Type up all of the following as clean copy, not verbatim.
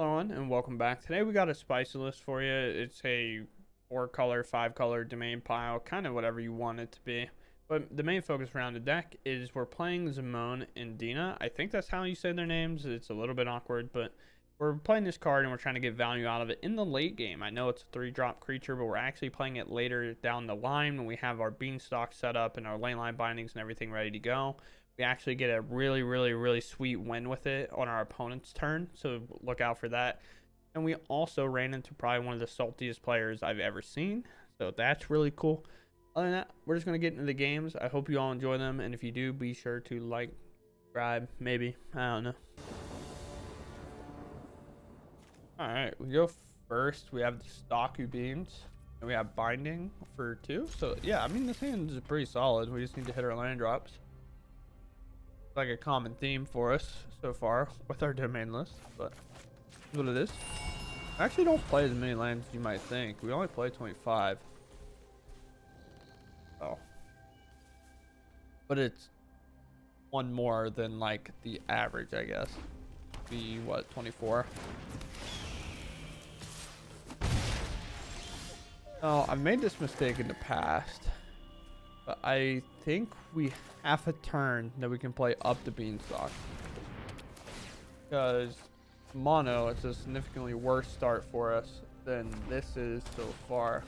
Hello and welcome back. Today we got a spicy list for you. It's a 4-color, 5-color domain pile, kind of whatever you want it to be. But the main focus around the deck is we're playing Zimone and Dina. I think that's how you say their names. It's a little bit awkward, but we're playing this card and we're trying to get value out of it in the late game. I know it's a 3-drop creature, but we're actually playing it later down the line when we have our beanstalk set up and our lane line bindings and everything ready to go. We actually get a really sweet win with it on our opponent's turn, so look out for that. And we also ran into probably one of the saltiest players I've ever seen, so that's really cool. Other than that, we're just going to get into the games. I hope you all enjoy them, and if you do, be sure to like, subscribe, maybe, I don't know. Alright, we go first. We have the Stocky Beans, and we have Binding for 2. So yeah, I mean, this hand is pretty solid. We just need to hit our land drops. Like a common theme for us so far with our domain list, but that's what it is. I actually don't play as many lands as you might think. We only play 25. Oh, but it's one more than like the average, I guess. Be what, 24? Oh, I've made this mistake in the past, but I think we have a turn that we can play up the beanstalk, because mono, it's a significantly worse start for us than this is so far.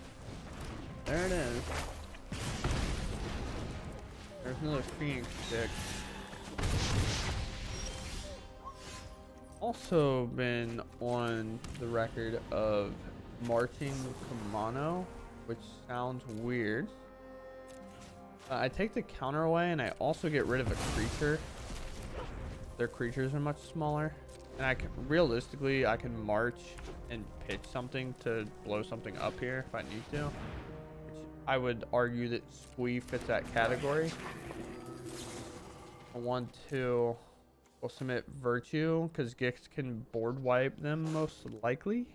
There it is. There's another Phoenix stick. Also been on the record of marching to mono, which sounds weird. I take the counter away and I also get rid of a creature. Their creatures are much smaller, and I can realistically I can march and pitch something to blow something up here if I need to, which I would argue that Squee fits that category. I want to we'll submit Virtue because Gix can board wipe them most likely.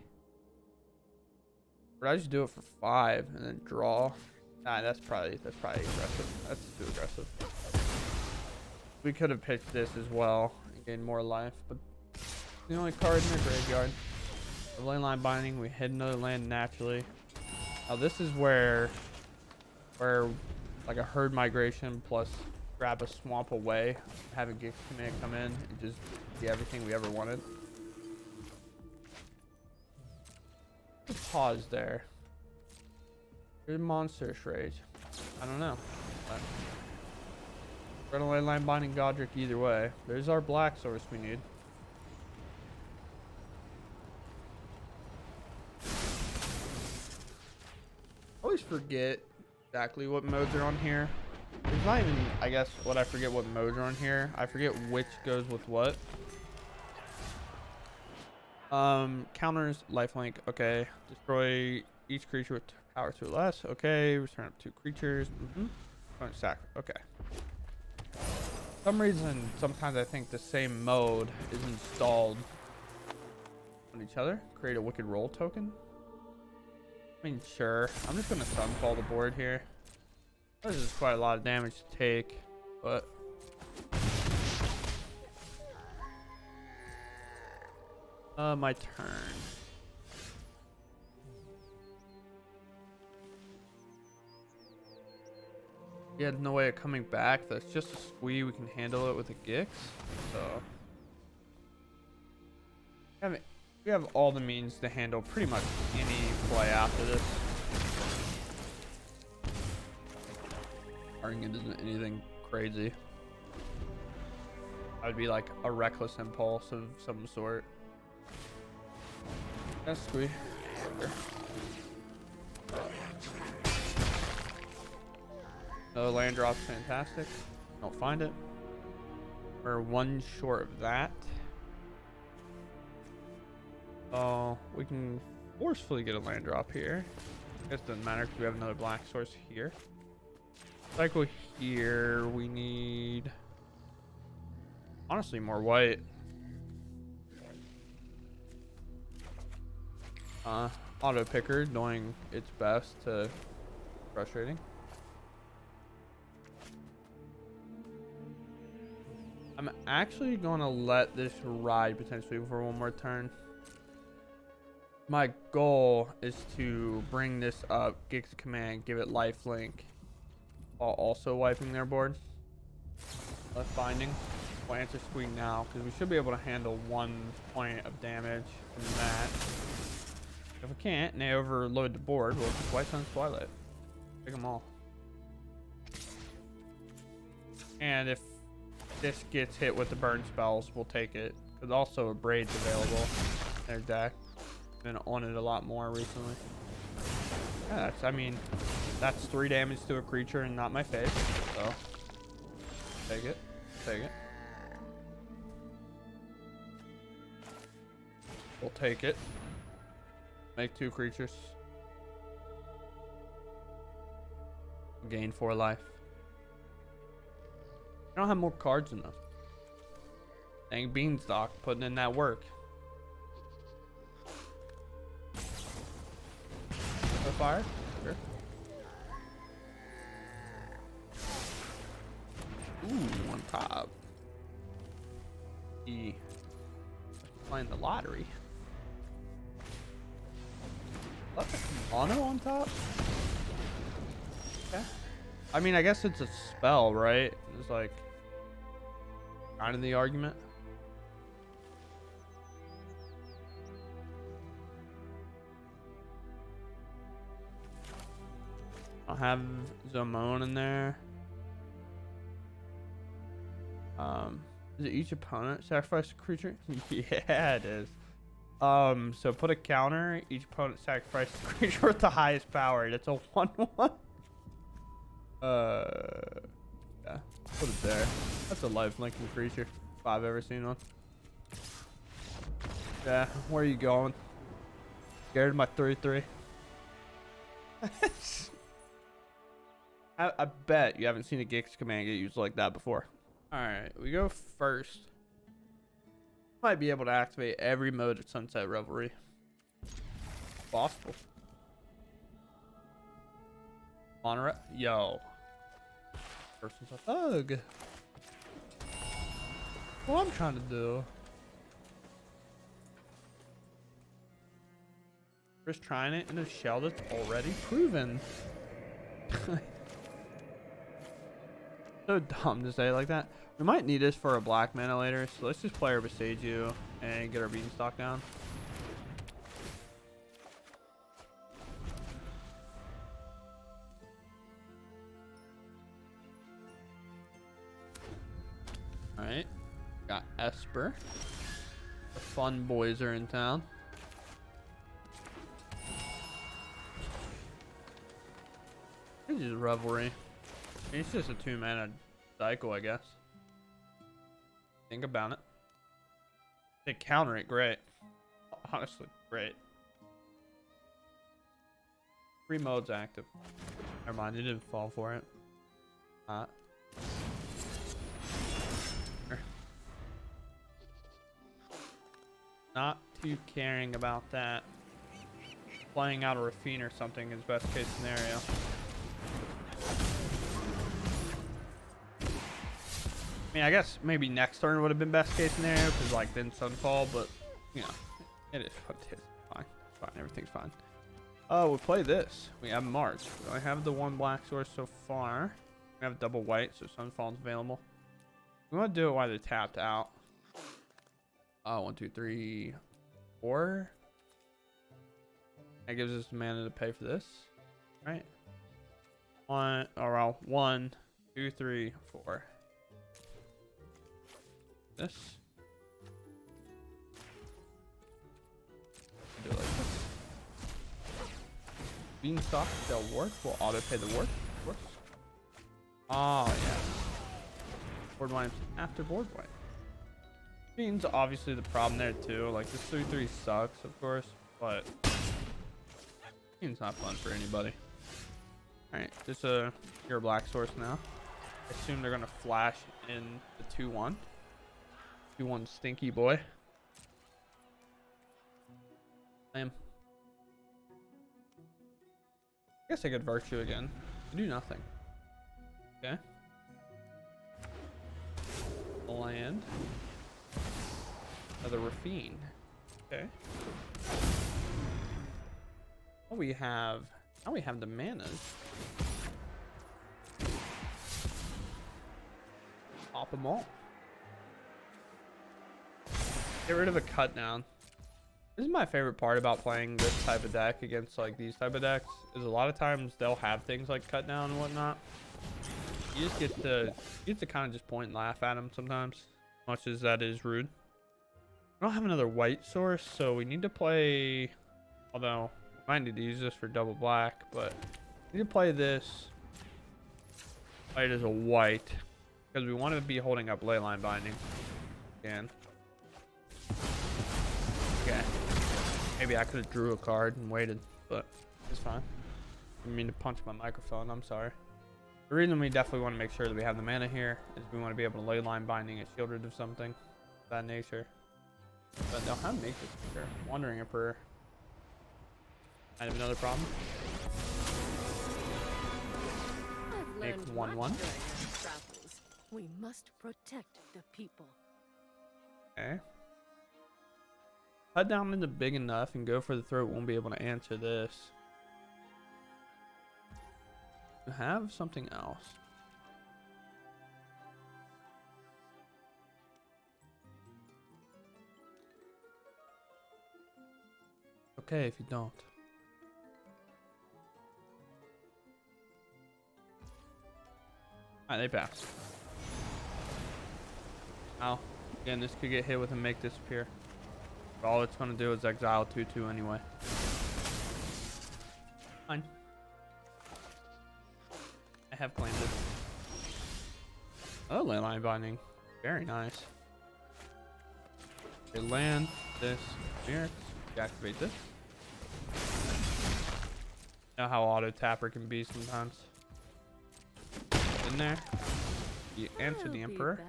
But I just do it for 5 and then draw. Nah, that's probably aggressive. That's too aggressive. We could have pitched this as well and gained more life, but the only card in the graveyard. The lane line binding, we hit another land naturally. Now this is where like a herd migration plus grab a swamp away, have a Gix command come in and just be everything we ever wanted. Pause there. Here's Monstrous Rage. I don't know. We're gonna lane line binding Godric either way. There's our black source we need. Always forget exactly what modes are on here. It's not even, I guess, what I forget what modes are on here. I forget which goes with what. Counters, lifelink, okay. Destroy each creature with power 2 or less, okay. Return up 2 creatures, sack, okay. For some reason, sometimes I think the same mode is installed on each other. Create a Wicked Roll token. I mean, sure. I'm just gonna Sunfall the board here. This is quite a lot of damage to take, but my turn. He had no way of coming back. That's just a Squee. We can handle it with a Gix. So we have all the means to handle pretty much any play after this. It isn't anything crazy. I would be like a reckless impulse of some sort. That's Squee. The land drop's fantastic. Don't find it. We're 1 short of that. Oh, we can forcefully get a land drop here. I guess it doesn't matter because we have another black source here. Cycle here. We need honestly more white. Auto picker doing its best to frustrating. I'm actually going to let this ride potentially for one more turn. My goal is to bring this up, Gig's Command, give it lifelink, while also wiping their board. Left binding. We'll answer squeak now, because we should be able to handle 1 point of damage from that. If we can't, and they overload the board, we'll just White Sun's Twilight. Take them all. And if this gets hit with the burn spells, we'll take it. There's also a Braid's available in their deck. Been on it a lot more recently. Yeah, I mean, that's 3 damage to a creature and not my face. So, take it. Take it. We'll take it. Make 2 creatures. Gain 4 life. I don't have more cards in those. Dang Beanstalk, putting in that work. Fire? Sure. Ooh, on top. Playing the lottery. Left a mono on top? Okay. I mean, I guess it's a spell, right? It's like kind of the argument. I'll have Zimone in there. Is it each opponent sacrifice a creature? Yeah, it is. So put a counter. Each opponent sacrifices a creature with the highest power. That's a 1/1. Yeah, put it there. That's a life-linking creature if I've ever seen one. Yeah, where are you going? Scared of my 3/3? I bet you haven't seen a Gig's Command get used like that before. Alright, we go first. Might be able to activate every mode at Sunset Revelry. Possible. Monterey. Yo. Person's a thug. What I'm trying to do. Just trying it in a shell that's already proven. So dumb to say it like that. We might need this for a black mana later, so let's just play our Besage and get our Beanstalk down. Alright. Got Esper. The fun boys are in town. This is Revelry. It's just a 2-mana cycle, I guess. Think about it. They counter it great. Honestly, great. 3 modes active. Never mind, it didn't fall for it. Not too caring about that. Playing out a Rafine or something is best case scenario. I mean, I guess maybe next turn would have been best case scenario because like then Sunfall, but you know, it is what it is. Fine, it's fine, everything's fine. Oh, we'll play this. We have March. I have the 1 black source so far. We have double white, so Sunfall's available. We want to do it while they're tapped out. 1, 2, 3, 4. That gives us the mana to pay for this, right? 1, 2, 3, 4. This. Do it like this. Beanstalk shall work. We'll auto pay the work, of course. Oh yeah. Board wipe after board wipe. Bean's obviously the problem there too. Like this 3/3 sucks, of course, but Bean's not fun for anybody. All right, just your black source now. I assume they're gonna flash in the 2/1. 2/1 stinky boy. I guess I could virtue again. I do nothing. Okay. Land. Another Rafine. Okay. we have now we have the manas. Pop them all. Get rid of a cut down. This is my favorite part about playing this type of deck against like these type of decks, is a lot of times they'll have things like cut down and whatnot. You just get to kind of just point and laugh at them sometimes, much as that is rude. I don't have another white source, so we need to play, although I might need to use this for double black, but we need to play this white as a white because we want to be holding up Leyline Binding again. Okay, maybe I could have drew a card and waited, but it's fine. I didn't mean to punch my microphone, I'm sorry. The reason we definitely want to make sure that we have the mana here is we want to be able to Leyline Binding a shielded of something of that nature. But they'll have Mythic for sure. Wandering Emperor. I have another problem. Make 1/1. We must protect the people. Okay. Cut down into big enough and go for the throat won't be able to answer this. Have something else. Okay, if you don't. Alright, they pass. Now, again, this could get hit with a make disappear. But all it's going to do is exile 2/2 anyway. Fine. I have claimed it. Oh, Leyline Binding. Very nice. Okay, land this here. Deactivate this. Know how auto tapper can be sometimes. In there. You answer the Emperor.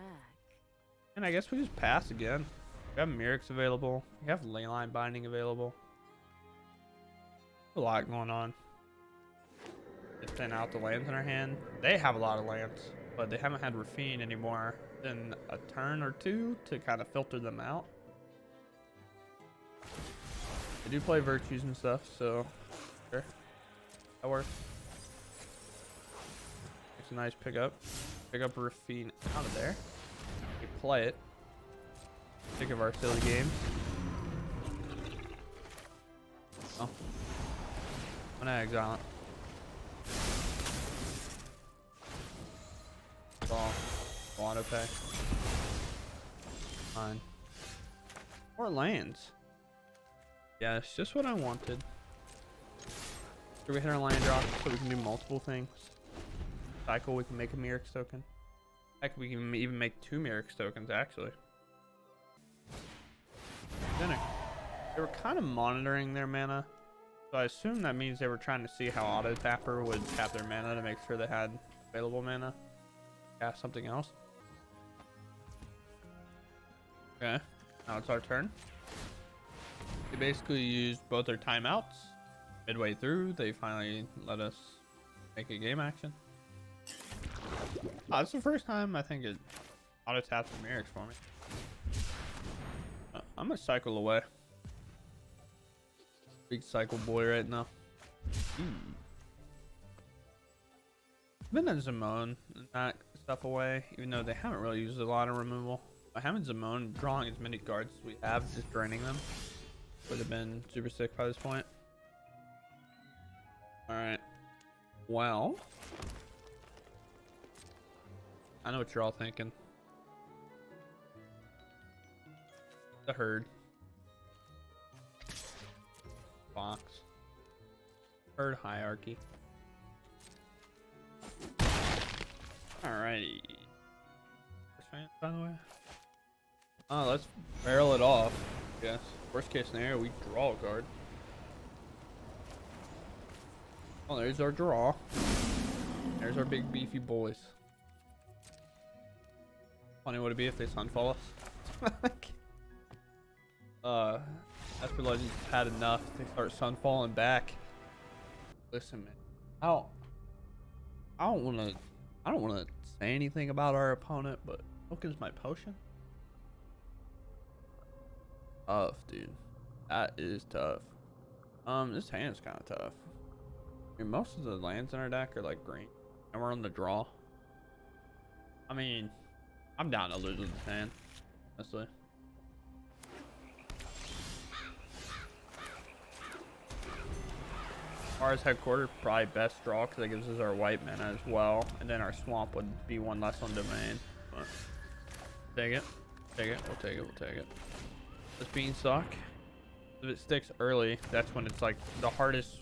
And I guess we just pass again. We have Myrics available. We have Leyline Binding available. A lot going on. To thin out the lands in our hand. They have a lot of lands, but they haven't had Rafine anymore than a turn or two to kind of filter them out. They do play Virtues and stuff, so sure, that works. It's a nice pickup. Pick up Rafine out of there. We play it. Sick of our silly games. Oh, I'm gonna exile it. Auto pay. Fine. More lands. Yeah, it's just what I wanted. Should we hit our land drop so we can do multiple things? Cycle, we can make a Myrics token. Heck, we can even make 2 Myrics tokens, actually. Dinner. They were kind of monitoring their mana, so I assume that means they were trying to see how Auto Tapper would tap their mana to make sure they had available mana. Cast something else. Okay, now it's our turn. They basically used both their timeouts. Midway through, they finally let us make a game action. Oh, it's the first time I think it auto taps the Myrics for me. I'm gonna cycle away. Big cycle boy right now. Been at Zimone and that stuff away, even though they haven't really used a lot of removal. By having Zimone drawing as many cards as we have, just draining them would have been super sick by this point. Alright. Well, I know what you're all thinking. The herd. Box. Herd hierarchy. Alrighty. By the way. Oh, let's barrel it off. Yes. Worst case scenario, we draw a card. Oh, there's our draw. There's our big beefy boys. Funny would it be if they sunfall us? Esper Legends had enough. They start sunfalling back. Listen, man. I don't wanna say anything about our opponent, but Token's my potion. Tough, dude. That is tough. This hand's kind of tough. I mean, most of the lands in our deck are like green, and we're on the draw. I mean, I'm down to lose with this hand, honestly. As far as headquarters, probably best draw because it gives us our white mana as well, and then our swamp would be one less on domain. But take it, take it, we'll take it, we'll take it. This beanstalk. If it sticks early, that's when it's like the hardest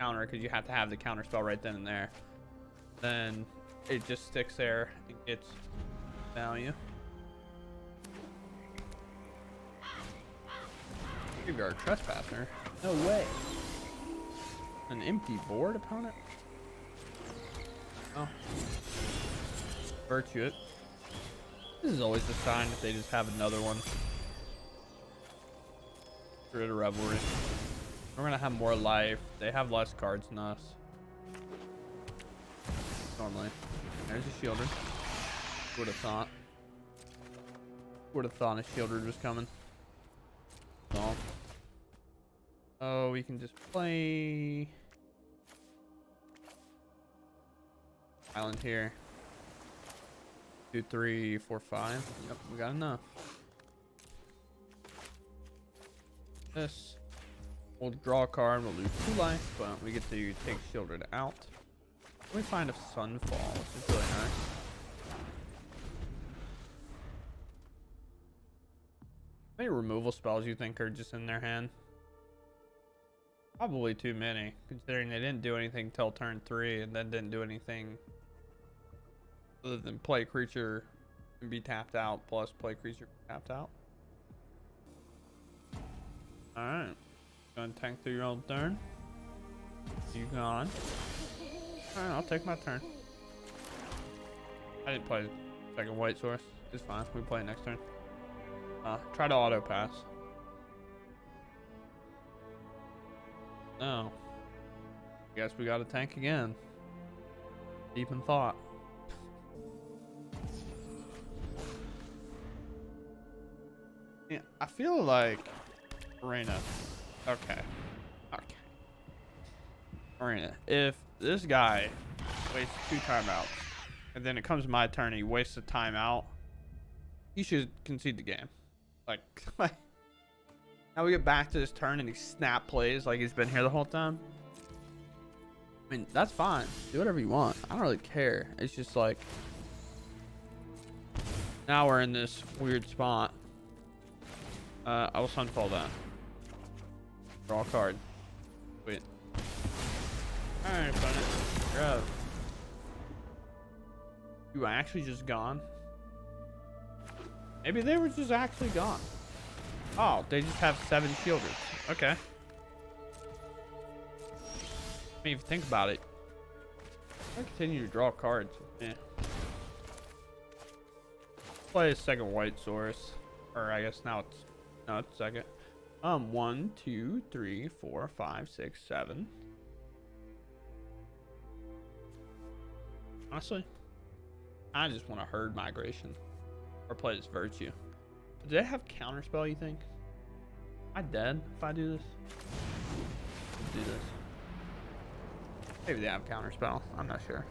counter because you have to have the counter spell right then and there. Then it just sticks there and gets value. Give you our trespasser. No way. An empty board opponent? Oh. Virtue it. This is always the sign if they just have another one. Get rid of Revelry. We're gonna have more life. They have less cards than us. Normally. There's a shielder. Would have thought. Would have thought a shielder was coming. So. Oh, we can just play island here. 2, 3, 4, 5. Yep, we got enough. This. We'll draw a card. We'll lose 2 life, but we get to take shielded out. Let me find a Sunfall, which is really nice. How many removal spells you think are just in their hand? Probably too many, considering they didn't do anything till turn 3 and then didn't do anything other than play creature and be tapped out plus play creature tapped out. Alright. Gonna tank through your own turn. You gone. Alright, I'll take my turn. I didn't play second white source. It's fine. We play it next turn. Try to auto pass. No. Guess we got to tank again. Deep in thought. Yeah, I feel like Arena. Okay. Okay. Arena. If this guy wastes 2 timeouts, and then it comes my turn and he wastes a timeout, he should concede the game. Like, now we get back to this turn and he snap plays like he's been here the whole time. I mean, that's fine. Do whatever you want. I don't really care. It's just like, now we're in this weird spot. I will Sunfall that. Draw a card. Wait. Alright, opponent. You're up. You actually just gone? Maybe they were just actually gone. Oh, they just have 7 shielders. Okay. I mean, if you think about it, I continue to draw cards. Yeah. Play a second white source, or I guess now it's second. 1, 2, 3, 4, 5, 6, 7. Honestly, I just want to herd migration or play this virtue. Do they have counterspell, you think? Am I dead if I do this? Let's do this. Maybe they have counterspell. I'm not sure.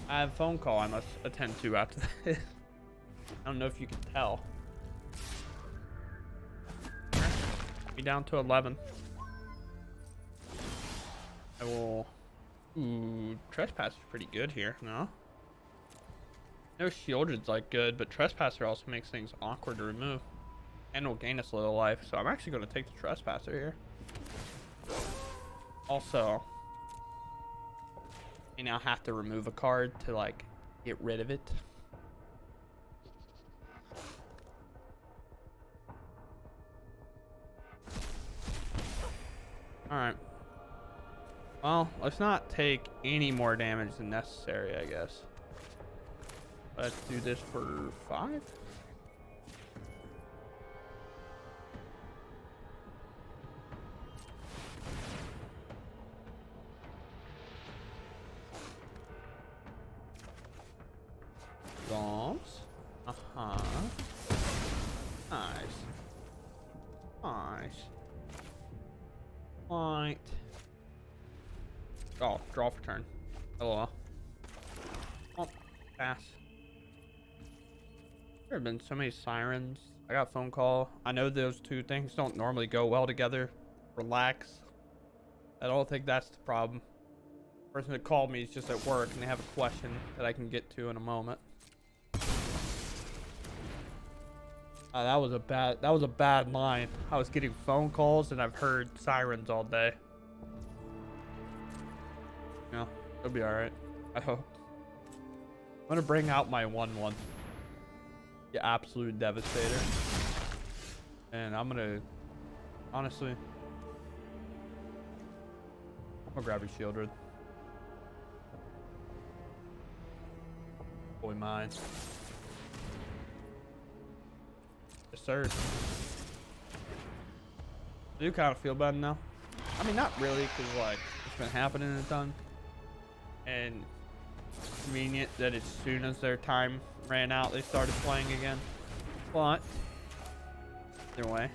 I have a phone call I must attend to after this. I don't know if you can tell. Be down to 11. I will. Ooh, Trespass is pretty good here, no? No Shieldred's like good, but Trespasser also makes things awkward to remove. And will gain us a little life, so I'm actually going to take the Trespasser here. Also, you now have to remove a card to like get rid of it. Alright. Well, let's not take any more damage than necessary, I guess. Let's do this for 5. Bombs. might. Oh, draw for turn. LOL. Oh, pass. There have been so many sirens. I got a phone call. I know those two things don't normally go well together. Relax. I don't think that's the problem. The person that called me is just at work and they have a question that I can get to in a moment. That was a bad line. I was getting phone calls and I've heard sirens all day. Yeah, it'll be alright. I hope. I'm gonna bring out my 1/1. The absolute devastator. And I'm gonna honestly I'm gonna grab your shield red. Boy mine. Yes, sir. I do kind of feel bad now. I mean, not really, because like it's been happening a ton, and it's convenient that as soon as their time ran out, they started playing again. But either way,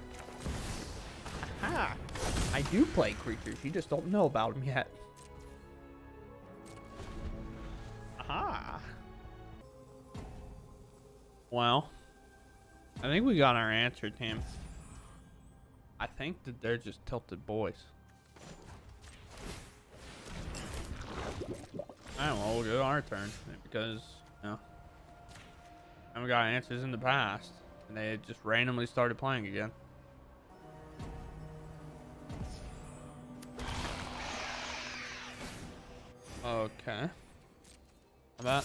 aha! I do play creatures. You just don't know about them yet. Aha! Well, I think we got our answer, team. I think that they're just tilted boys. Alright, well, we'll go our turn because, you know, I haven't got answers in the past, and they just randomly started playing again. Okay. How about?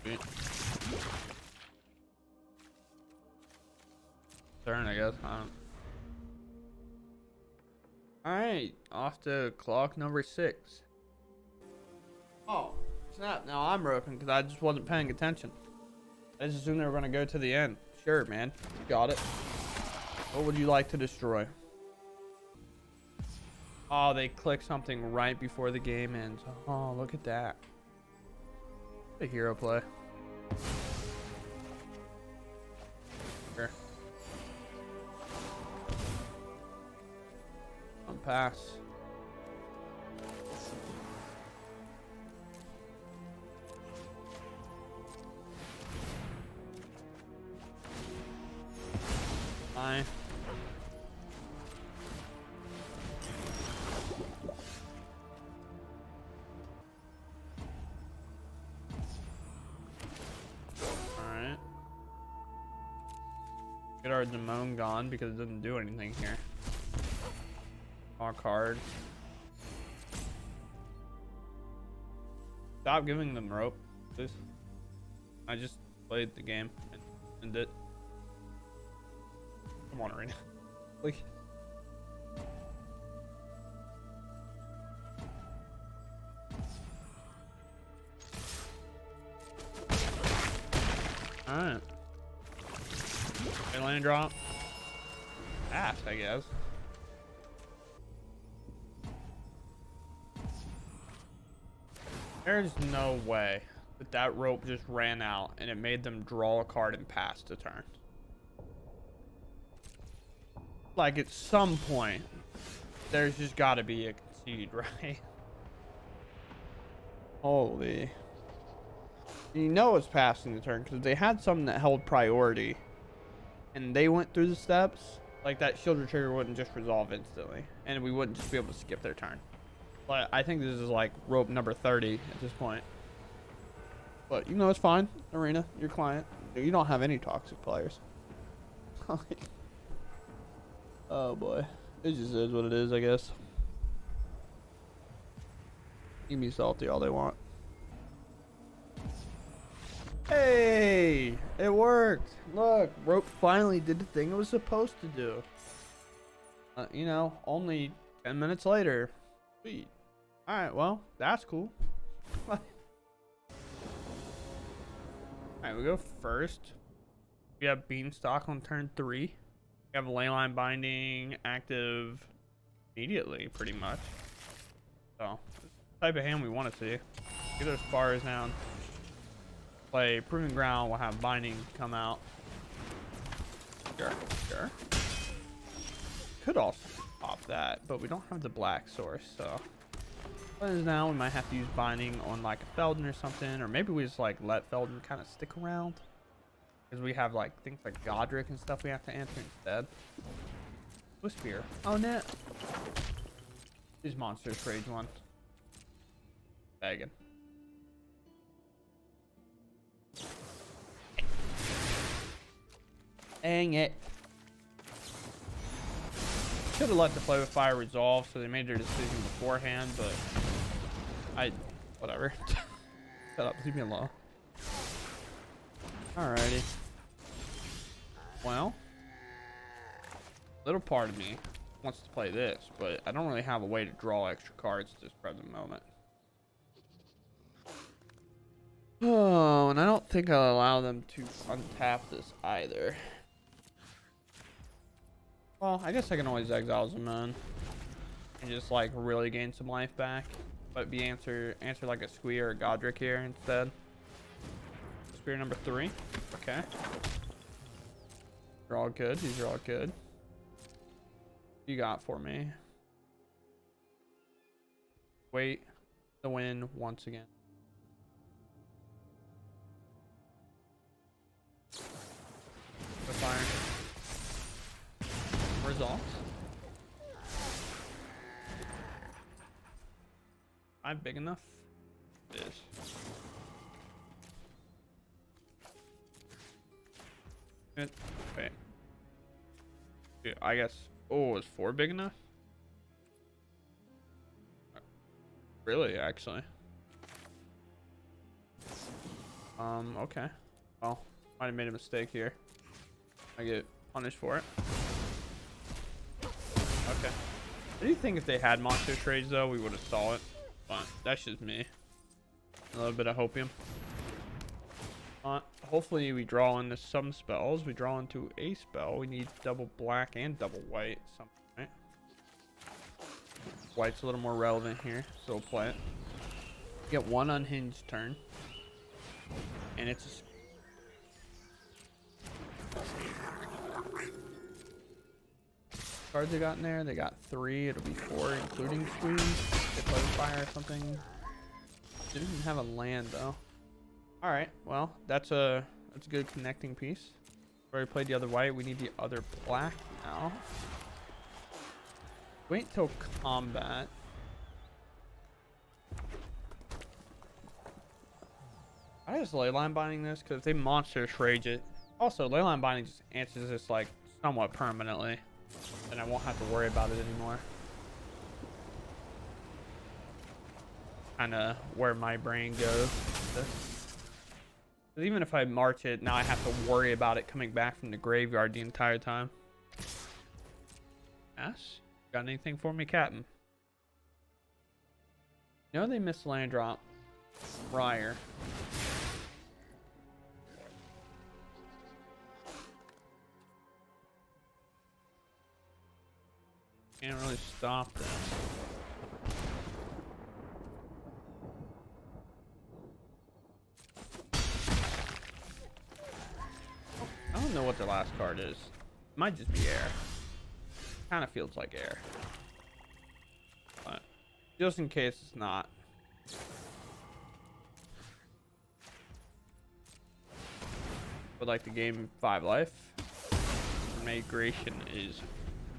Sweet. Turn, I guess. Alright, off to clock number 6. Oh, snap. Now I'm broken because I just wasn't paying attention. I just assumed they were going to go to the end. Sure, man. Got it. What would you like to destroy? Oh, they click something right before the game ends. Oh, look at that. The hero play. Sure. Pass. Fine. Alright. Get our Zimone gone because it doesn't do anything here. Our card. Stop giving them rope, please. I just played the game and ended it. Come on, Arena. Please. Alright. Land drop. Pass, I guess. There's no way that that rope just ran out and it made them draw a card and pass the turn. Like, at some point, there's just got to be a concede, right? Holy. You know it's passing the turn because they had something that held priority and they went through the steps. Like, that shield trigger wouldn't just resolve instantly and we wouldn't just be able to skip their turn. But I think this is like rope number 30 at this point. But you know, it's fine. Arena, your client. You don't have any toxic players. Oh boy. It just is what it is, I guess. You can be salty all they want. Hey! It worked! Look, rope finally did the thing it was supposed to do. You know, only 10 minutes later. Sweet. Alright, well, that's cool. Alright, we go first. We have Beanstalk on turn 3. We have Leyline Binding active immediately, pretty much. So, this is the type of hand we want to see. Get those bars down. Play Proving Ground, we'll have Binding come out. Sure, sure. Could also pop that, but we don't have the black source, so what is now we might have to use binding on like a Felden or something, or maybe we just like let Felden kind of stick around because we have like things like Godric and stuff we have to answer instead. Spear. Oh no. These monsters rage one. Begging. Dang it. Should have let the play with fire resolve so they made their decision beforehand, but whatever. Shut up, leave me alone. Alrighty. Well, little part of me wants to play this, but I don't really have a way to draw extra cards at this present moment. Oh, and I don't think I'll allow them to untap this either. Well, I guess I can always exile Zimone and just like really gain some life back, but be answer like a Squee or a Godric here instead. Spear number 3. Okay. They're all good. These are all good. You got for me? Wait the win once again. The fire. Results. I'm big enough. It is. Wait. Dude, I guess. Oh, is 4 big enough? Really, actually. Okay. Well, might have made a mistake here. I get punished for it. Okay. I do think if they had monster trades though, we would have saw it. But that's just me. A little bit of hopium. Hopefully we draw into some spells. We draw into a spell. We need double black and double white. Something, right? White's a little more relevant here, so we'll play it. Get 1 unhinged turn. And it's cards they got in there. They got 3. It'll be 4, including Squeeze. They play fire or something. Didn't have a land though. All right, well, that's a good connecting piece. We already played the other white. We need the other black now. Wait till combat. I just leyline binding this because if they monster rage it. Also, leyline binding just answers this like somewhat permanently, and I won't have to worry about it anymore. Kind of where my brain goes. Even if I march it, now I have to worry about it coming back from the graveyard the entire time. Yes? Got anything for me, Captain? You know they missed land drop. Briar. Can't really stop that. I don't know what the last card is. It might just be air. Kind of feels like air. But just in case it's not. Would like to gain 5 life. Migration is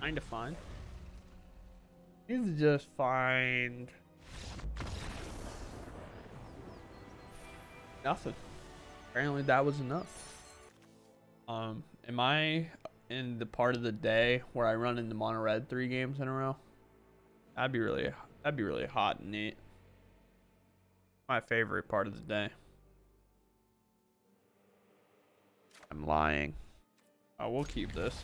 kind of fine. It's just fine. Nothing. Apparently that was enough. Am I in the part of the day where I run into mono red 3 games in a row? That'd be really hot and neat. My favorite part of the day. I'm lying. Oh, we'll keep this.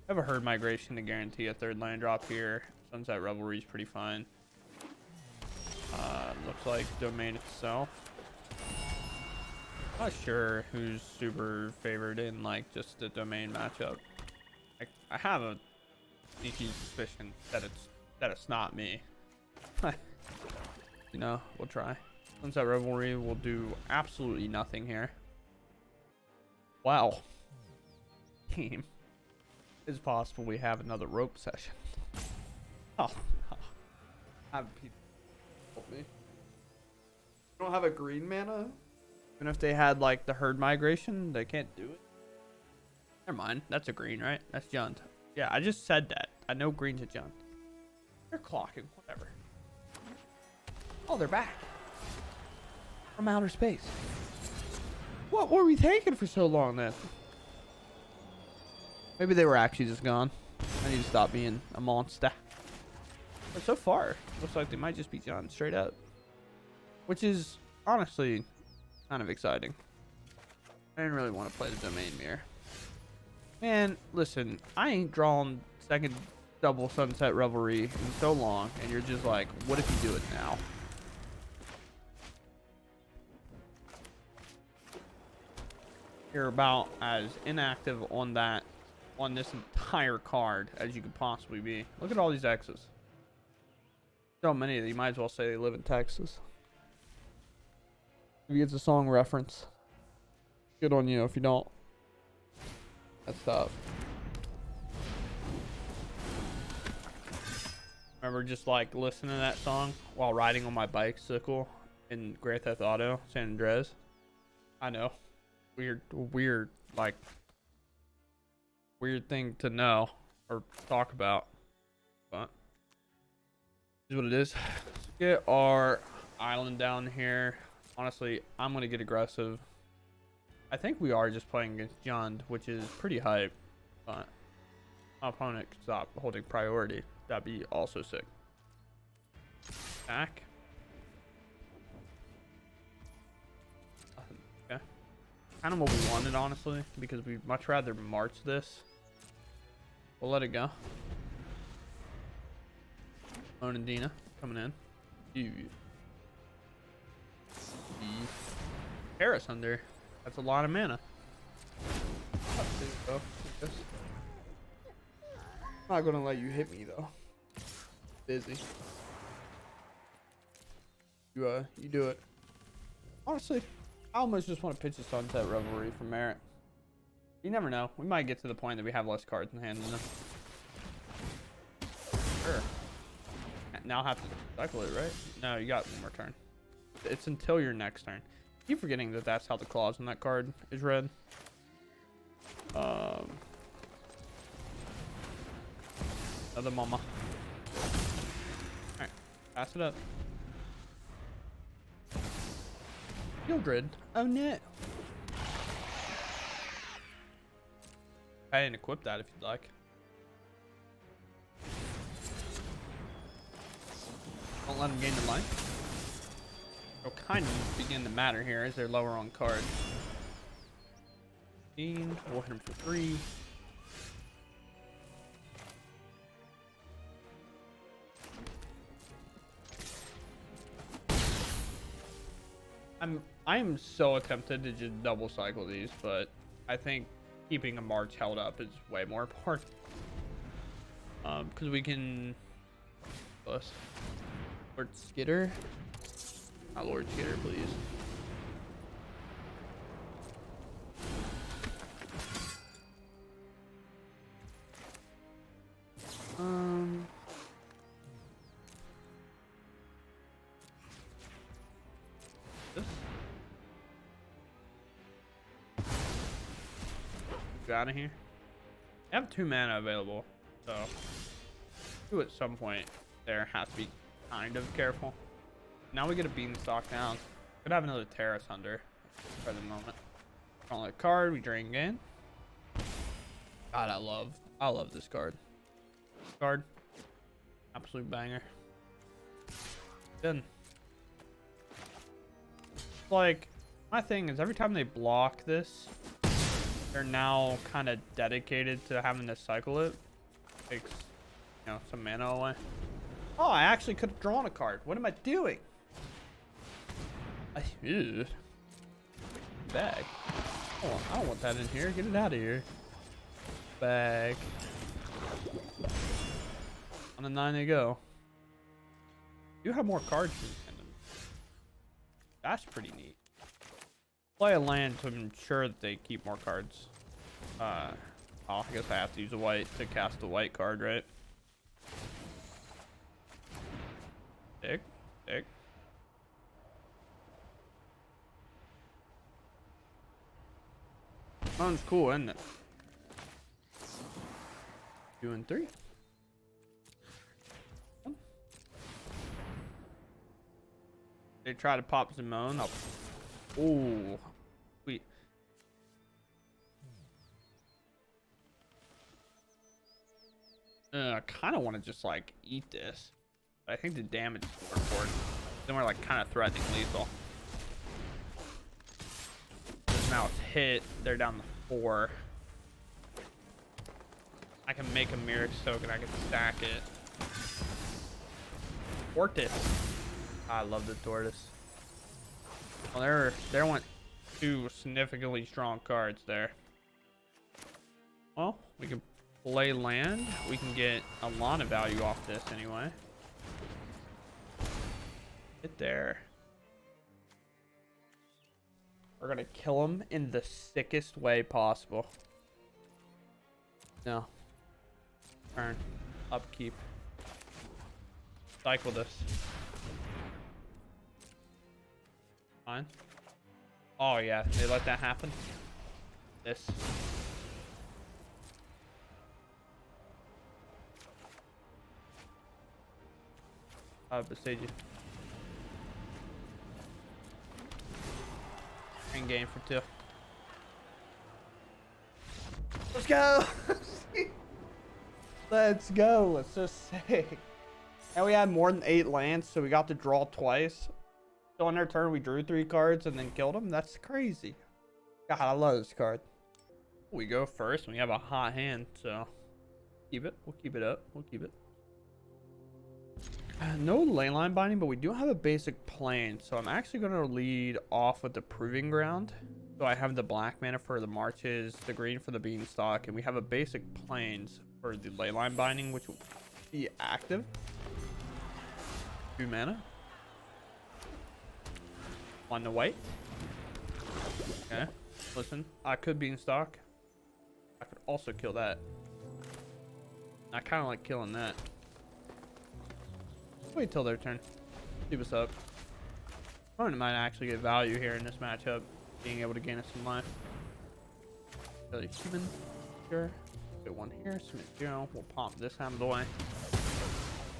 I have a herd migration to guarantee a 3rd land drop here. Sunset Revelry is pretty fine. Looks like domain itself. Not sure who's super favored in like just the domain matchup. I have a sneaky suspicion that it's not me. You know, we'll try. Sunset Revelry will do absolutely nothing here. Wow. Team. It's possible we have another rope session. Oh, have people help me. You don't have a green mana? Even if they had like the herd migration, they can't do it. Never mind. That's a green, right? That's Jund. Yeah, I just said that. I know green's a Jund. They're clocking. Whatever. Oh, they're back. From outer space. What were we taking for so long then? Maybe they were actually just gone. I need to stop being a monster. But so far, looks like they might just be Jund straight up. Which is honestly kind of exciting. I didn't really want to play the domain mirror. Man, listen, I ain't drawn second double Sunset Revelry in so long, and you're just like, what if you do it now? You're about as inactive on this entire card as you could possibly be. Look at all these X's. So many that you might as well say they live in Texas. Maybe it's a song reference. Good on you if you don't. That's tough. Remember just like listening to that song while riding on my bicycle in Grand Theft Auto San Andreas? I know. Weird thing to know or talk about. But this is what it is. Let's get our island down here. Honestly, I'm going to get aggressive. I think we are just playing against Jund, which is pretty hype. But my opponent could stop holding priority. That'd be also sick. Back. Okay. Kind of what we wanted, honestly, because we'd much rather march this. We'll let it go. Zimone and Dina coming in. Paris under. That's a lot of mana. I'm not gonna let you hit me though. Busy. You do it. Honestly, I almost just want to pitch a Sunset Revelry for merit. You never know. We might get to the point that we have less cards in hand than them. Sure. Now have to cycle it, right? No, you got one more turn. It's until your next turn. I keep forgetting that that's how the clause in that card is read. Another mama. Alright, pass it up. Grid. Oh no. I didn't equip that if you'd like. Don't let them gain the life. It'll kind of begin to matter here as they're lower on cards. 15. We'll hit him for 3. I'm so tempted to just double cycle these, but I think keeping a march held up is way more important. Because we can plus Lord Skitter. Not Lord Skitter, please. This. Get out of here. I have 2 mana available, so at some point there has to be kind of careful. Now we get a Beanstalk down. Could have another Terrace under for the moment. Draw a card, we drain again. God, I love this card. Card. Absolute banger. Done. Like, my thing is every time they block this, they're now kind of dedicated to having to cycle it. Takes, you know, some mana away. Oh, I actually could have drawn a card. What am I doing? Ew. Bag. Oh, I don't want that in here. Get it out of here. Bag. On a 9 they go. You have more cards in them. That's pretty neat. Play a land to ensure that they keep more cards. Oh, I guess I have to use a white to cast the white card, right? Sick. Sick. Sounds cool, isn't it? 2 and 3. They try to pop Zimone. Oh, sweet. I kind of want to just like eat this, but I think the damage is more important. Then we're like kind of threatening lethal. Now it's hit. They're down to 4. I can make a Mythic soak and I can stack it. Tortoise. I love the tortoise. Well, there went 2 significantly strong cards there. Well, we can play land. We can get a lot of value off this anyway. Get there. We're gonna kill him in the sickest way possible. No. Turn. Upkeep. Cycle this. Fine. Oh yeah, they let that happen. This. Beside you. And game for 2. Let's go. Let's go. Let's just say. And we had more than 8 lands, so we got to draw twice. So on their turn, we drew 3 cards and then killed them. That's crazy. God, I love this card. We go first. We have a hot hand, so keep it. We'll keep it up. We'll keep it. No leyline binding, but we do have a basic plane. So I'm actually going to lead off with the Proving Ground. So I have the black mana for the Marches, the green for the Beanstalk, and we have a basic plains for the leyline binding, which will be active. 2 mana. 1 to white. Okay. Listen, I could Beanstalk. I could also kill that. I kind of like killing that. Wait till their turn. See what's up. Opponent might actually get value here in this matchup, being able to gain us some life. Really human. Sure. Get 1 here. Submit 0. We'll pop this out of the way.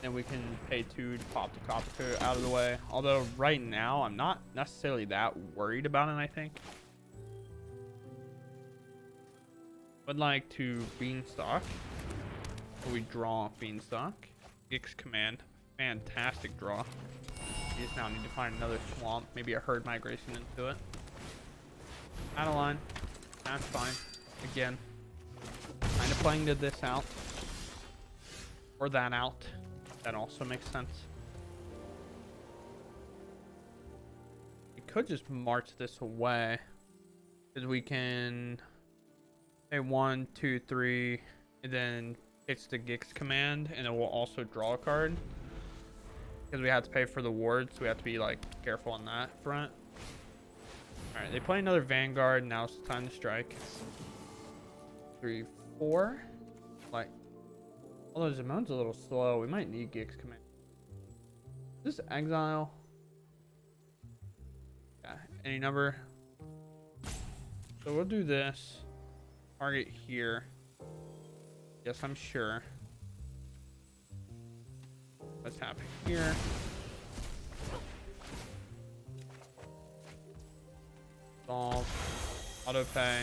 Then we can pay 2 to pop the copper out of the way. Although right now I'm not necessarily that worried about it, I think. Would like to Beanstalk. We draw Beanstalk. Gix command. Fantastic draw. You just now need to find another swamp. Maybe a herd migration into it. Out of line. That's fine. Again. Kind of playing this out. Or that out. That also makes sense. We could just march this away. Because we can say 1, 2, 3. And then it's the Gix command. And it will also draw a card. Because we have to pay for the wards, so we have to be like careful on that front. All right, they play another Vanguard. Now it's time to strike. 3, 4. Like, although Zimone's a little slow, we might need Gix command. Is this exile? Yeah, any number. So we'll do this. Target here. Yes, I'm sure. What's happening here? Solve. Auto pay.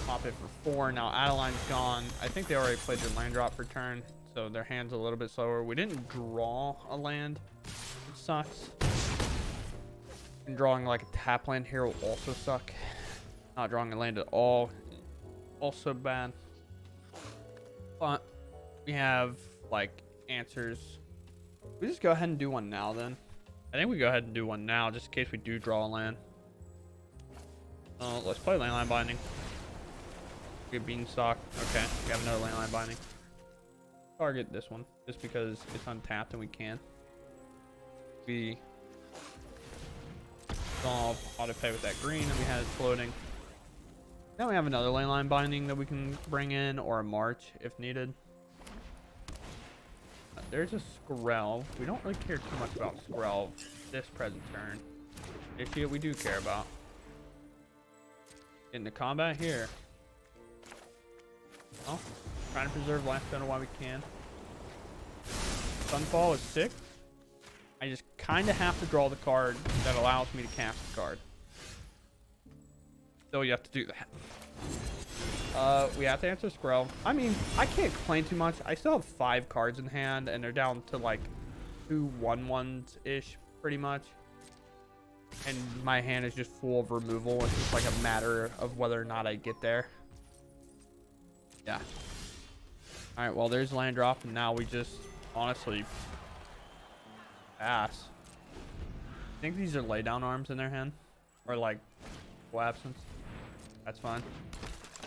Pop it for 4. Now Adeline's gone. I think they already played their land drop for turn, so their hand's a little bit slower. We didn't draw a land. It sucks. And drawing like a tap land here will also suck. Not drawing a land at all. Also bad. But we have like answers. We just go ahead and do one now then. I think we go ahead and do one now just in case we do draw a land. Let's play landline binding. Get Beanstalk. Okay, we have another landline binding. Target this one just because it's untapped and we can. We solve auto pay with that green that we had floating. Then we have another landline binding that we can bring in, or a march if needed. there's a Skrell. We don't really care too much about Skrell this present turn. Issue we do care about. In the combat here. Well, trying to preserve life down while we can. Sunfall is sick. I just kind of have to draw the card that allows me to cast the card. So you have to do that. We have to answer Skrell. I mean, I can't complain too much. I still have 5 cards in hand, and they're down to like 2 1/1s-ish, pretty much. And my hand is just full of removal. It's just like a matter of whether or not I get there. Yeah. All right, well, there's land drop, and now we just honestly pass. I think these are laydown arms in their hand, or like absence. That's fine.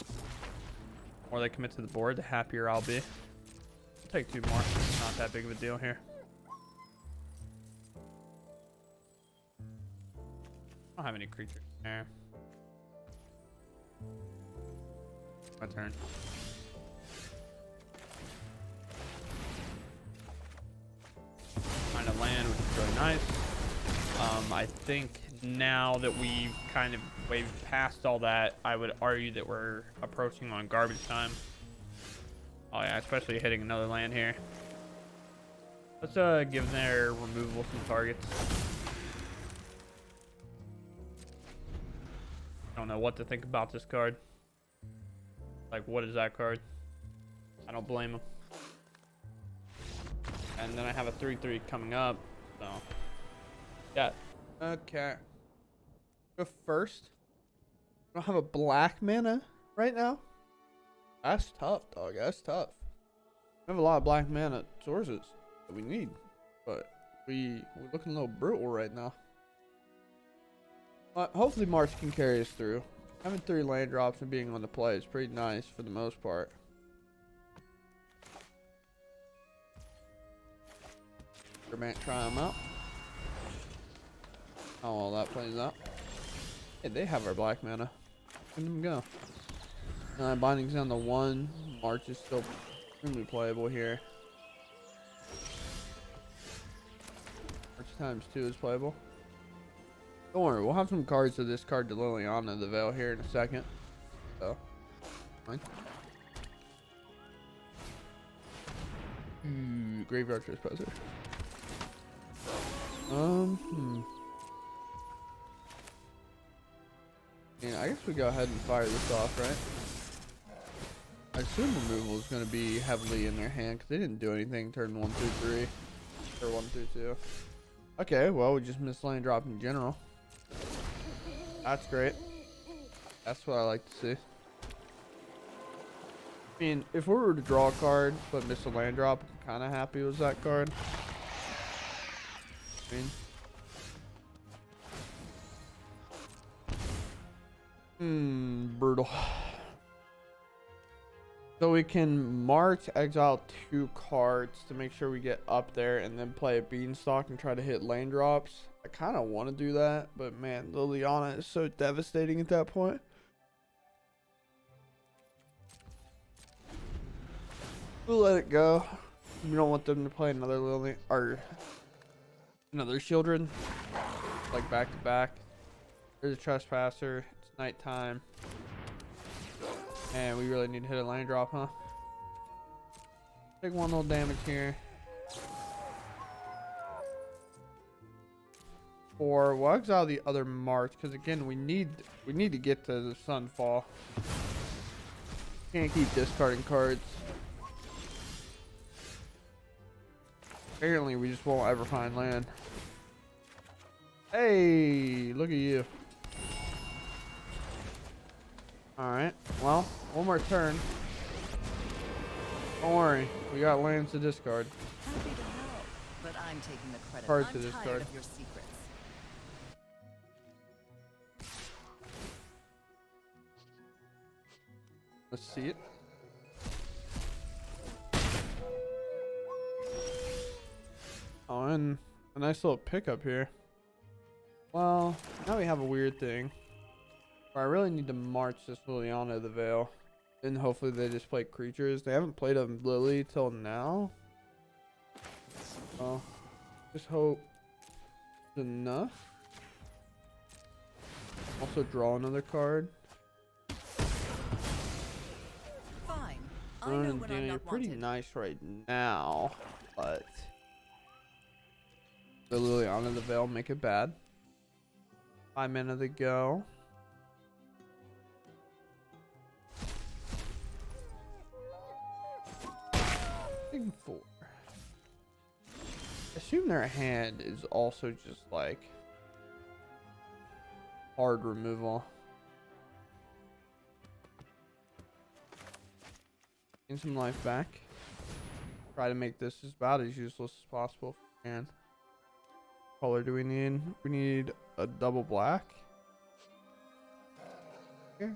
The more they commit to the board, the happier I'll be. I'll take 2 more. It's not that big of a deal here. I don't have any creatures there. My turn. Find a land, which is really nice. I think now that we've kind of waved past all that, I would argue that we're approaching on garbage time. Oh yeah, especially hitting another land here. Let's give their removal some targets. I don't know what to think about this card. Like, what is that card? I don't blame him. And then I have a 3/3 coming up, so yeah. Okay. Go first. I don't have a black mana right now. That's tough, dog. That's tough. I have a lot of black mana sources that we need, but we're looking a little brutal right now. But hopefully March can carry us through. Having 3 land drops and being on the play is pretty nice for the most part. Try them out. How all that plays out. Hey, they have our black mana. Let them go. Binding's down to 1. March is still extremely playable here. March times 2 is playable. Don't worry, we'll have some cards to discard to Liliana the Veil here in a second. So, fine. Graveyard Trespasser. Yeah, I guess we go ahead and fire this off, right? I assume removal is going to be heavily in their hand because they didn't do anything turn 1 through 3 or 1 through 2. Okay, well, we just missed land drop in general. That's great. That's what I like to see. I mean, if we were to draw a card but miss a land drop, I'm kind of happy with that card. I mean, brutal. So we can march, exile 2 cards to make sure we get up there, and then play a Beanstalk and try to hit lane drops. I kind of want to do that, but man, Liliana is so devastating at that point. We'll let it go. We don't want them to play another Lily or another Children, like back to back. There's a Trespasser. It's nighttime. And we really need to hit a land drop, huh? Take 1 little damage here. 4. We'll exile the other March because again we need to get to the Sunfall. Can't keep discarding cards. Apparently we just won't ever find land. Hey, look at you. Alright, well, 1 more turn. Don't worry, we got lands to discard. Happy to help, but I'm taking the credit. Cards to I'm discard. tired of your secrets. Let's see it. Oh, and a nice little pickup here. Well, now we have a weird thing. Where I really need to march this Liliana the Veil. And hopefully they just play creatures. They haven't played a Lily till now. Oh, just hope it's enough. Also draw another card. Fine. I know when I'm Dina, you're not pretty wanted. nice right now, but the Liliana the Veil make it bad. 5 mana to go. Big 4. Assume their hand is also just like hard removal. Gain some life back. Try to make this about as useless as possible if we can. Color do we need? We need a double black. Here.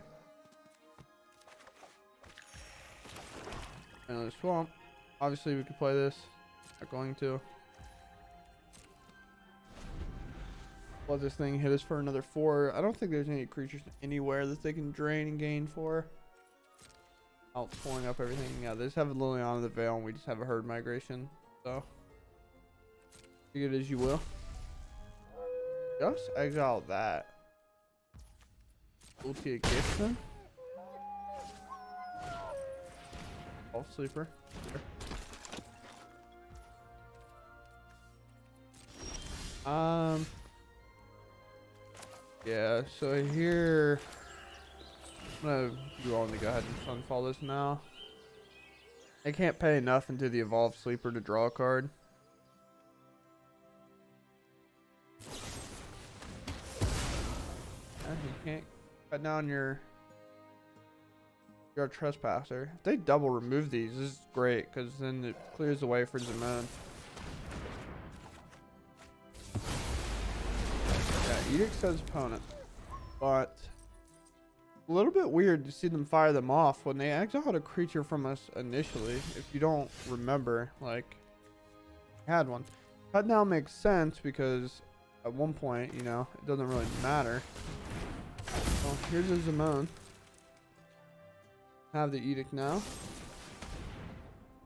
Another swamp. Obviously we could play this. Not going to. Let this thing hit us for another 4. I don't think there's any creatures anywhere that they can drain and gain for. Out pulling up everything. Yeah, they just have a Liliana the Veil and we just have a herd migration. So take it as you will. Just exile that. Ulti a Gibson. Off sleeper. Yeah, so here I'm gonna do all to go ahead and sunfall this now. I can't pay enough into the evolved sleeper to draw a card. You can't cut down your a trespasser. If they double remove these, this is great because then it clears the way for Zimone. Yeah, Edict says opponent, but a little bit weird to see them fire them off when they exiled a creature from us initially. If you don't remember, like, had one. Cut down makes sense because at one point, you know, it doesn't really matter. Well, here's a Zimone. Have the Edict now.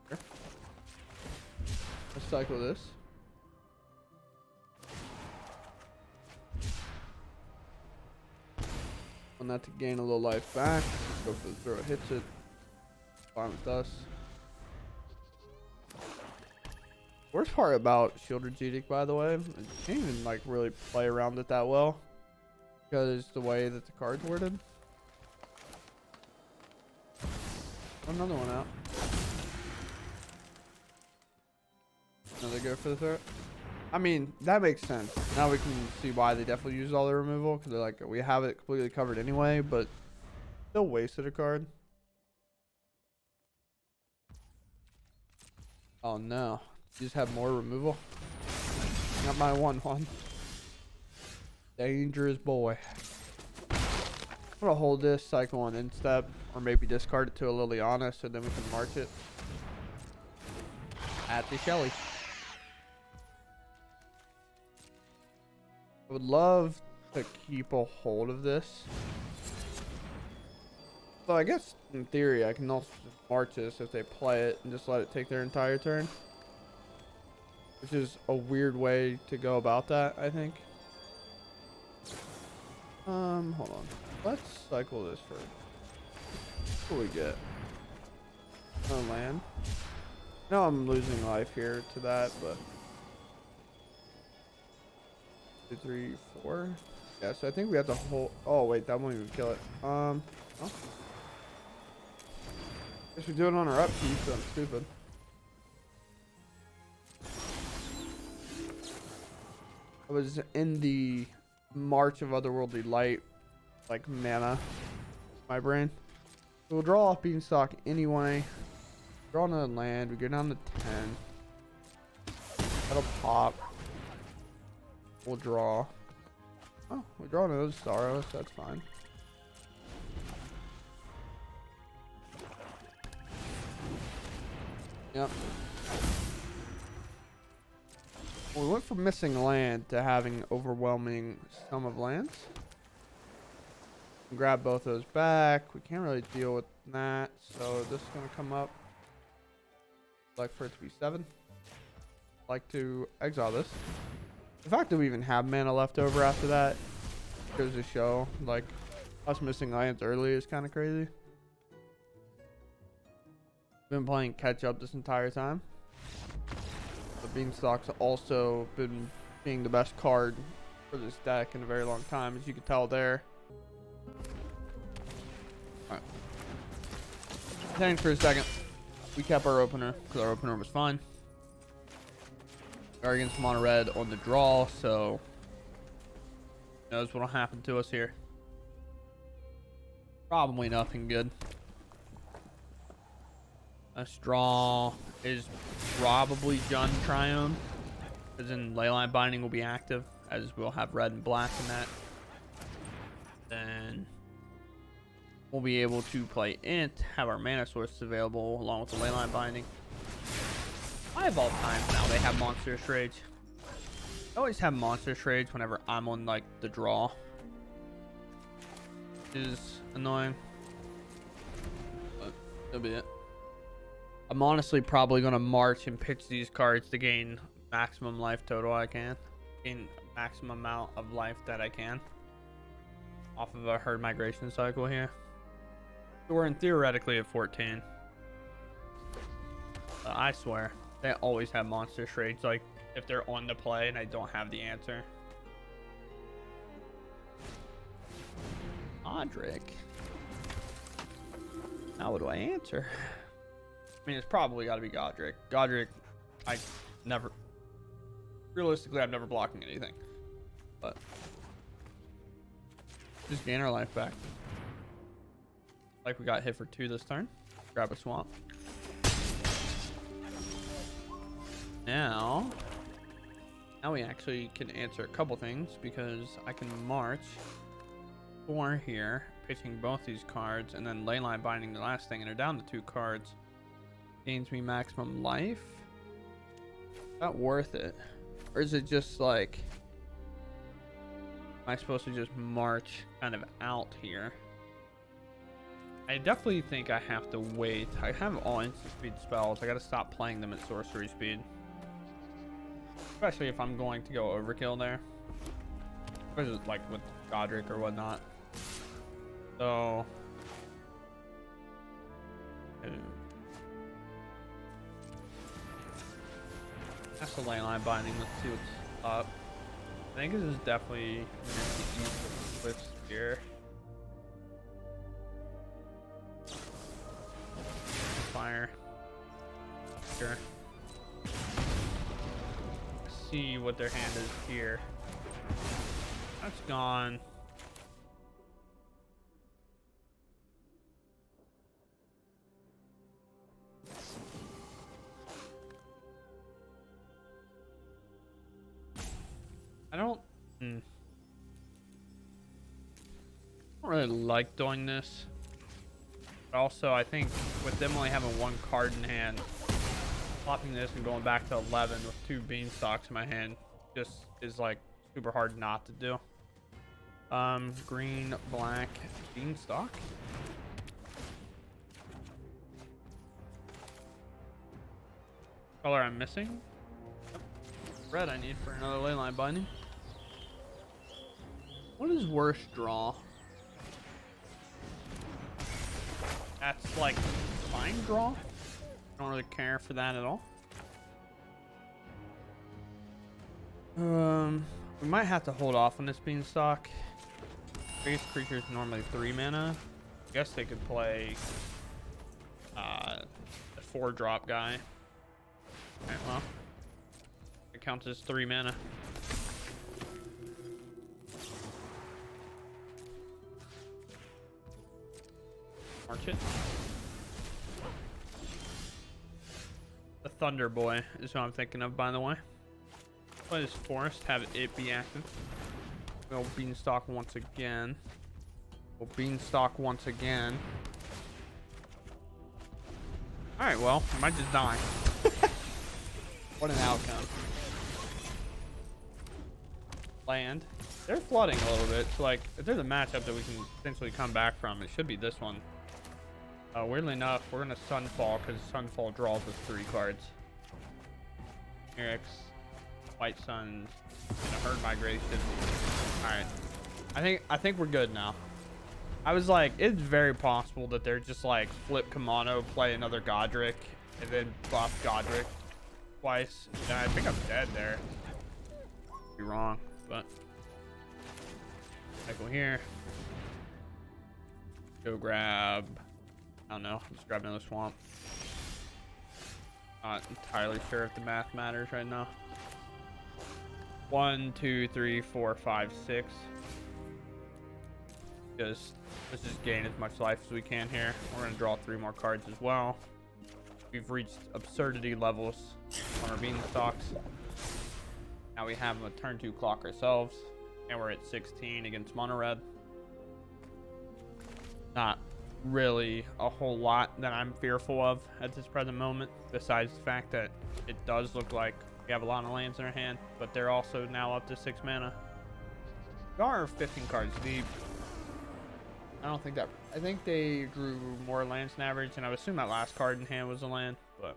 Here. Let's cycle this. Want that to gain a little life back. Go for the throw, it hits it. Fine with us. Worst part about Shieldred's Edict, by the way, is you can't even like really play around it that well because the way that the card's worded. Another one out. Another go for the throat. I mean, that makes sense. Now we can see why they definitely used all the removal because they're like, we have it completely covered anyway, but still wasted a card. Oh no. You just have more removal. Not my 1/1. Dangerous boy. I'm gonna hold this, cycle on instep, or maybe discard it to a Liliana so then we can march it at the Shelly. I would love to keep a hold of this. So I guess in theory I can also just march this if they play it and just let it take their entire turn. Which is a weird way to go about that, I think. Hold on. Let's cycle this first. What do we get? No land. No, I'm losing life here to that, but 2, 3, 4. Yeah, so I think we have to hold. Oh wait, that won't even kill it. Oh. Guess we do it on our upkeep, so I'm stupid. I was in the March of Otherworldly Light, like mana, my brain. So we'll draw off Beanstalk anyway. Draw another land. We go down to 10. That'll pop. We'll draw. Oh, we draw another Staros. That's fine. Yep. We went from missing land to having overwhelming sum of lands. Grab both those back. We can't really deal with that, so this is gonna come up. Like for it to be 7. like to exile this. The fact that we even have mana left over after that goes to show, like, us missing lands early is kind of crazy. Been playing catch up this entire time. The Beanstalk's also been being the best card for this deck in a very long time, as you can tell there. Alright. Thanks for a second. We kept our opener because our opener was fine. We are against mono red on the draw, so who knows what'll happen to us here. Probably nothing good. This draw is probably Jund Triome, as in Leyline Binding will be active, as we'll have red and black in that. Then we'll be able to play Int, have our mana sources available along with the Leyline Binding. I have all times now they have Monstrous Rage. I always have Monstrous Rage whenever I'm on like the draw. Which is annoying. But that'll be it. I'm honestly probably gonna march and pitch these cards to gain maximum life total I can. Gain maximum amount of life that I can. Off of a herd migration cycle here. So we're in theoretically at 14. I swear, they always have monster rage, like if they're on the play and I don't have the answer. Odric. How do I answer? I mean, it's probably got to be Godric. Godric, realistically, I'm never blocking anything. But just gain our life back. Like we got hit for 2 this turn. Grab a swamp. Now we actually can answer a couple things because I can march 4 here, pitching both these cards, and then Leyline Binding the last thing, and they're down to 2 cards. Gains me maximum life. Not worth it. Or is it just like, am I supposed to just march kind of out here? I definitely think I have to wait. I have all instant speed spells. I gotta stop playing them at sorcery speed. Especially if I'm going to go overkill there. Especially like with Godric or whatnot. So that's the Leyline Binding. Let's see what's up. I think this is definitely with Spear. Fire. Sure. Let's see what their hand is here. That's gone. I don't really like doing this. But also, I think with them only having 1 card in hand, flopping this and going back to 11 with 2 Beanstalks in my hand just is like super hard not to do. Green, black, Beanstalk. Color I'm missing. Red I need for another Leyline Binding. What is worst draw? That's like fine draw. I don't really care for that at all. We might have to hold off on this Beanstalk. Base creature is normally 3 mana. I guess they could play a 4-drop guy. Alright, well, it counts as 3 mana. March it. The Thunder Boy is what I'm thinking of, by the way. Play this Forest, have it be active. We'll Beanstalk once again. We'll Beanstalk once again. Alright, well, I might just die. What an outcome. Land. They're flooding a little bit, so like, if there's a matchup that we can potentially come back from, it should be this one. Weirdly enough, we're gonna Sunfall because Sunfall draws us 3 cards. Mirix, White Suns, and a Herd Migration. Alright. I think we're good now. I was like, it's very possible that they're just like flip Kamano, play another Godric, and then buff Godric twice. And I think I'm dead there. Be wrong, but cycle here. Go grab. I don't know. Just grab another swamp. Not entirely sure if the math matters right now. 1, 2, 3, 4, 5, 6. Let's just gain as much life as we can here. We're gonna draw 3 more cards as well. We've reached absurdity levels on our beanstalks. Now we have a turn 2 clock ourselves, and we're at 16 against mono red. Not really a whole lot that I'm fearful of at this present moment, besides the fact that it does look like we have a lot of lands in our hand, but they're also now up to 6 mana. We are 15 cards deep. I think they drew more lands than average, and I would assume that last card in hand was a land, but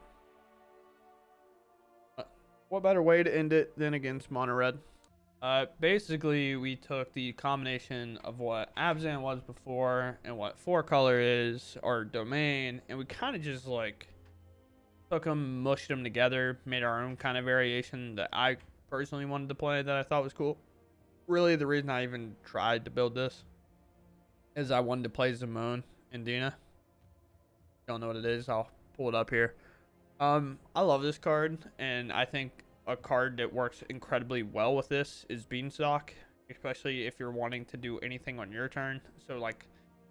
what better way to end it than against mono red? Basically, we took the combination of what Abzan was before and what 4-color is, or domain, and we kind of just like took them, mushed them together, made our own kind of variation that I personally wanted to play that I thought was cool. Really, the reason I even tried to build this is I wanted to play Zimone and Dina. Don't know what it is. I'll pull it up here. I love this card, and I think a card that works incredibly well with this is Beanstalk, especially if you're wanting to do anything on your turn. So like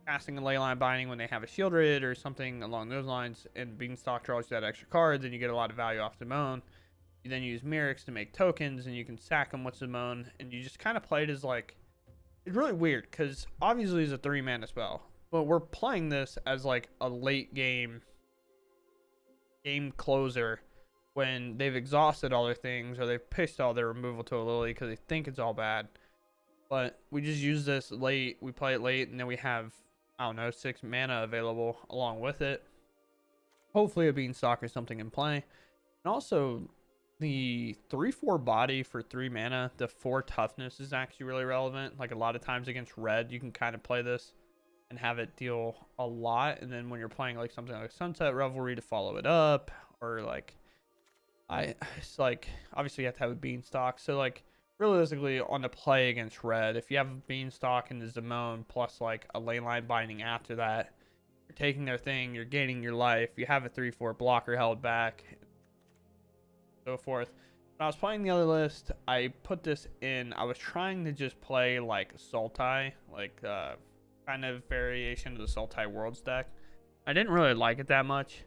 casting a Leyline Binding when they have a Shield Rid or something along those lines, and Beanstalk draws you that extra card, then you get a lot of value off Zimone. You then use Myrics to make tokens, and you can sack them with Zimone, and you just kind of play it as like, it's really weird because obviously it's a 3-mana spell, but we're playing this as like a late game closer when they've exhausted all their things, or they've pitched all their removal to a Lily because they think it's all bad. But we just use this late, we play it late, and then we have, I don't know, 6 mana available along with it. Hopefully a Beanstalk or something in play. And also, the 3/4 body for 3 mana, the 4 toughness is actually really relevant. Like a lot of times against red, you can kind of play this and have it deal a lot. And then when you're playing like something like Sunset Revelry to follow it up, or like, it's like, obviously you have to have a Beanstalk. So like realistically on the play against red, if you have a Beanstalk and the Zimone plus like a Leyline Binding after that, you're taking their thing, you're gaining your life, you have a 3/4 blocker held back, so forth. When I was playing the other list, I put this in, I was trying to just play like Sultai, like kind of variation of the Sultai Worlds deck. I didn't really like it that much.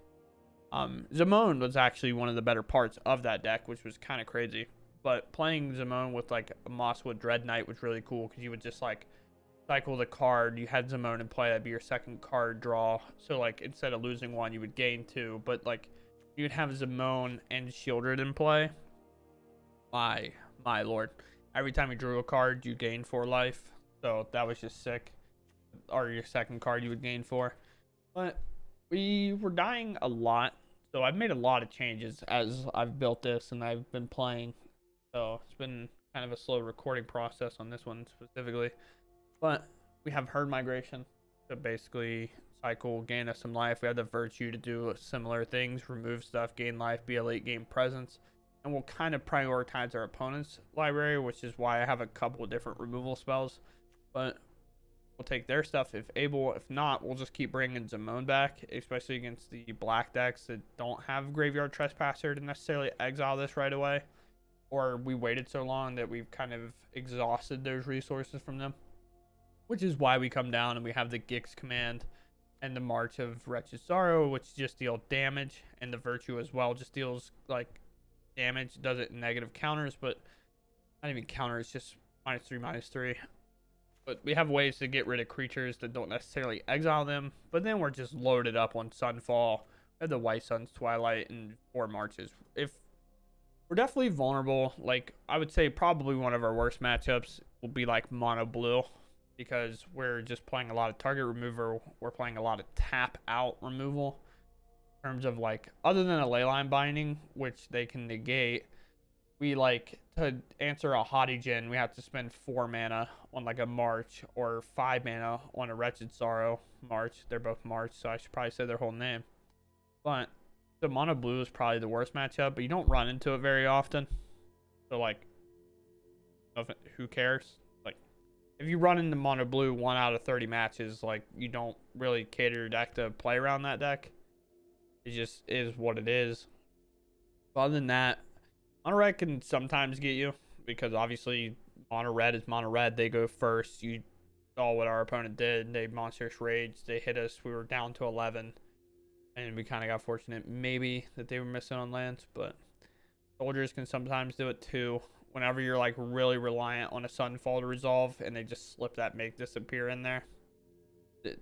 Zimone was actually one of the better parts of that deck, which was kind of crazy. But playing Zimone with like a Mosswood Dread Knight was really cool because you would just like cycle the card. You had Zimone in play, that'd be your second card draw. So like instead of losing 1, you would gain 2. But like you'd have Zimone and Shieldred in play. My lord. Every time you drew a card, you gained 4 life. So that was just sick. Or your second card you would gain 4. But we were dying a lot. So I've made a lot of changes as I've built this and I've been playing. So it's been kind of a slow recording process on this one specifically. But we have Herd Migration to basically cycle, gain us some life. We have the Virtue to do similar things, remove stuff, gain life, be a late game presence. And we'll kind of prioritize our opponent's library, which is why I have a couple of different removal spells. But we'll take their stuff if able. If not, we'll just keep bringing Zimone back, especially against the black decks that don't have Graveyard Trespasser to necessarily exile this right away. Or we waited so long that we've kind of exhausted those resources from them. Which is why we come down and we have the Gix command and the March of Wretched Sorrow, which just deal damage. And the Virtue as well just deals like damage. Does it in negative counters, but not even counters, just -3, -3. But we have ways to get rid of creatures that don't necessarily exile them. But then we're just loaded up on Sunfall. We have the White Sun's Twilight and 4 Marches. We're definitely vulnerable. Like, I would say probably one of our worst matchups will be like mono blue, because we're just playing a lot of target remover. We're playing a lot of tap out removal in terms of like, other than a Leyline Binding, which they can negate, we like to answer a hottie gen, we have to spend 4 mana on like a March or 5 mana on a Wretched Sorrow March. They're both March, so I should probably say their whole name. But the mono blue is probably the worst matchup, but you don't run into it very often. So like, who cares? Like, if you run into mono blue 1 out of 30 matches, like you don't really cater your deck to play around that deck. It just is what it is. But other than that, mono red can sometimes get you because obviously mono red is mono red. They go first. You saw what our opponent did. They monstrous rage. They hit us. We were down to 11, and we kind of got fortunate maybe that they were missing on lands. But soldiers can sometimes do it too. Whenever you're like really reliant on a Sunfall to resolve, and they just slip that make disappear in there,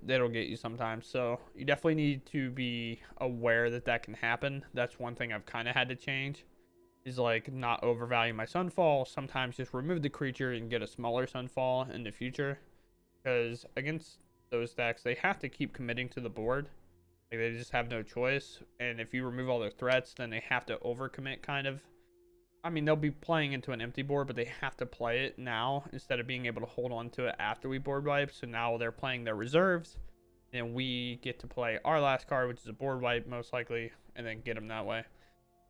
that'll get you sometimes. So you definitely need to be aware that that can happen. That's one thing I've kind of had to change, is like not overvalue my Sunfall. Sometimes just remove the creature and get a smaller Sunfall in the future, because against those decks they have to keep committing to the board. Like, they just have no choice, and if you remove all their threats, then they have to overcommit kind of. I mean, they'll be playing into an empty board, but they have to play it now instead of being able to hold on to it after we board wipe. So now they're playing their reserves, and we get to play our last card, which is a board wipe most likely, and then get them that way.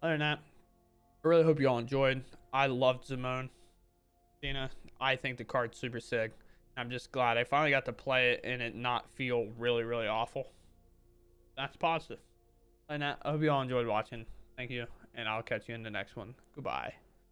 Other than that, I really hope you all enjoyed. I loved Zimone. Dina, I think the card's super sick. I'm just glad I finally got to play it and it not feel really, really awful. That's positive. And I hope you all enjoyed watching. Thank you, and I'll catch you in the next one. Goodbye.